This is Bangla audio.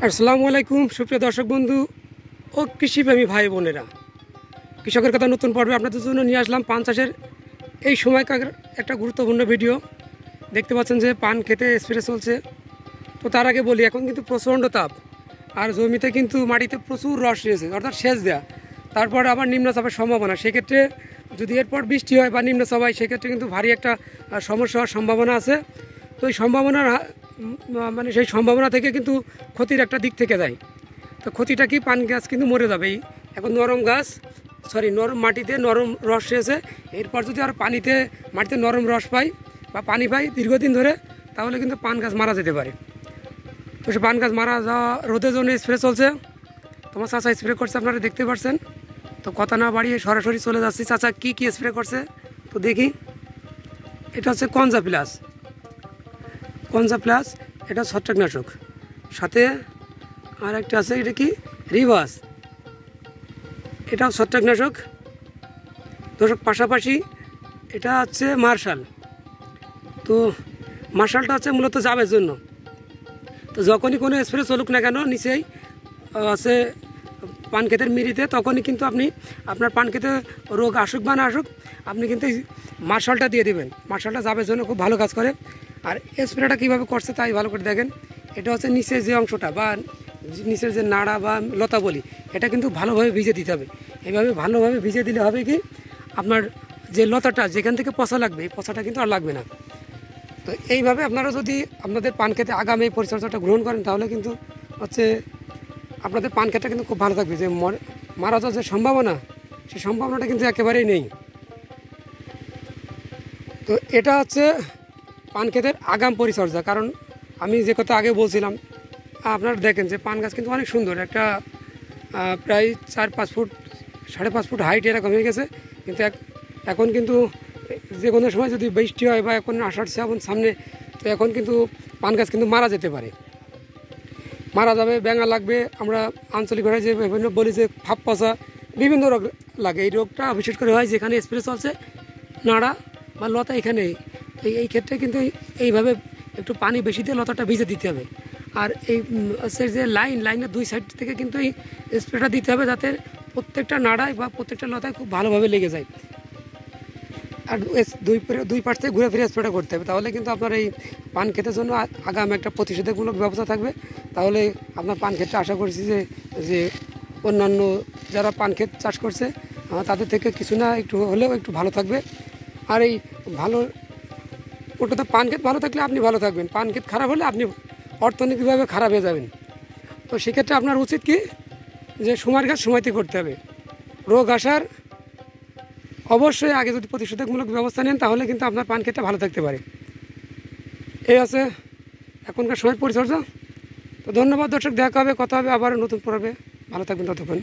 আসসালামু আলাইকুম সুপ্রিয় দর্শক বন্ধু ও কৃষিপ্রেমী ভাই বোনেরা, কৃষকের কথা নতুন পর্বে আপনাদের জন্য নিয়ে আসলাম পান চাষের এই সময়কার একটা গুরুত্বপূর্ণ ভিডিও। দেখতে পাচ্ছেন যে পান খেতে স্প্রে চলছে। তো তার আগে বলি, এখন কিন্তু প্রচণ্ড তাপ, আর জমিতে কিন্তু মাটিতে প্রচুর রস রয়েছে, অর্থাৎ সেচ দেওয়া, তারপর আবার নিম্নচাপের সম্ভাবনা। সেক্ষেত্রে যদি এরপর বৃষ্টি হয় বা নিম্নচাপ হয়, সেক্ষেত্রে কিন্তু ভারী একটা সমস্যা হওয়ার সম্ভাবনা আছে। তো এই সম্ভাবনার মানে সেই সম্ভাবনা থেকে কিন্তু ক্ষতির একটা দিক থেকে যায়। তো ক্ষতিটা কি, পান গাছ কিন্তু মরে যাবে। এখন নরম গাছ নরম মাটিতে নরম রস রয়েছে, এরপর যদি আর মাটিতে নরম রস পাই বা পানি পাই দীর্ঘদিন ধরে, তাহলে কিন্তু পান গাছ মারা যেতে পারে। তো সে পান গাছ মারা যাওয়া রোদের জন্য স্প্রে চলছে। তোমার চাচা স্প্রে করছে, আপনারা দেখতে পাচ্ছেন। তো কথা না বাড়িয়ে সরাসরি চলে যাচ্ছি চাচা কি কি স্প্রে করছে তো দেখি। এটা হচ্ছে কনজা প্লাস, এটা ছত্রাকনাশক, সাথে আর একটা আছে, এটা কি রিভাস, এটাও ছত্রাকনাশক দর্শক। পাশাপাশি এটা হচ্ছে মার্শাল। তো মার্শালটা হচ্ছে মূলত জাবের জন্য। তো যখনই কোনো স্প্রে চলুক না কেন, নিচেই আছে পান ক্ষেতের মিরিতে, তখনই কিন্তু আপনি আপনার পান ক্ষেতে রোগ আসুক বা না আসুক, আপনি কিন্তু মার্শালটা দিয়ে দেবেন। মার্শালটা জাবের জন্য খুব ভালো কাজ করে। আর স্প্রেটা কীভাবে করছে তাই ভালো করে দেখেন। এটা হচ্ছে নিচের যে অংশটা বা নিচের যে নাড়া বা লতা বলি, এটা কিন্তু ভালোভাবে ভিজে দিতে হবে। এইভাবে ভালোভাবে ভিজে দিলে হবে কি, আপনার যে লতাটা যেখান থেকে পচা লাগবে, এই পচাটা কিন্তু আর লাগবে না। তো এইভাবে আপনারা যদি আপনাদের পান খেতে আগামী এই পরিচর্যাটা গ্রহণ করেন, তাহলে কিন্তু হচ্ছে আপনাদের পান খেতটা কিন্তু খুব ভালো থাকবে। যে মারা যাওয়ার যে সম্ভাবনা, সেই সম্ভাবনাটা কিন্তু একেবারেই নেই। তো এটা হচ্ছে পান ক্ষেতের আগাম পরিচর্যা। কারণ আমি যে কথা আগে বলছিলাম, আপনারা দেখেন যে পান গাছ কিন্তু অনেক সুন্দর, একটা প্রায় 4-5 ফুট 5.5 ফুট হাইট এরকম হয়ে গেছে। কিন্তু এখন কিন্তু যে কোনো সময় যদি বৃষ্টি হয় বা এখন আষাঢ় শ্রাবণ সামনে, তো এখন কিন্তু পান গাছ কিন্তু মারা যেতে পারে, মারা যাবে, ব্যাঙা লাগবে। আমরা আঞ্চলিক ভাষায় যে বিভিন্ন বলি যে ফাপ পচা, বিভিন্ন রোগ লাগে। এই রোগটা বিশেষ করে হয় যেখানে স্প্রে চলছে, নাড়া বা লতা এখানে। এই ক্ষেত্রে কিন্তু এইভাবে একটু পানি বেশি দিয়ে লতাটা ভিজে দিতে হবে। আর এই যে লাইনের দুই সাইড থেকে কিন্তু এই স্প্রেটা দিতে হবে, যাতে প্রত্যেকটা নাড়ায় বা প্রত্যেকটা লতায় খুব ভালোভাবে লেগে যায়। আর দুই পাশ থেকে ঘুরে ফিরে স্প্রেটা করতে হবে, তাহলে কিন্তু আপনার এই পান ক্ষেতের জন্য আগাম একটা প্রতিষেধকমূলক ব্যবস্থা থাকবে। তাহলে আপনার পান ক্ষেতটা আশা করছি যে অন্যান্য যারা পান ক্ষেত চাষ করছে তাদের থেকে কিছু না একটু হলেও একটু ভালো থাকবে। আর এই ভালো ওটাতে পান ক্ষেত ভালো থাকলে আপনি ভালো থাকবেন, পান ক্ষেত খারাপ হলে আপনি অর্থনৈতিকভাবে খারাপ হয়ে যাবেন। তো সেক্ষেত্রে আপনার উচিত কি, যে সময়ের কাজ সময়তে করতে হবে। রোগ আসার অবশ্যই আগে যদি প্রতিষেধকমূলক ব্যবস্থা নেন, তাহলে কিন্তু আপনার পান ক্ষেতটা ভালো থাকতে পারে। এই আছে এখনকার সময় পরিচর্যা। তো ধন্যবাদ দর্শক, দেখা হবে, কথা হবে আবার নতুন পর্বে। ভালো থাকবেন ততক্ষণ।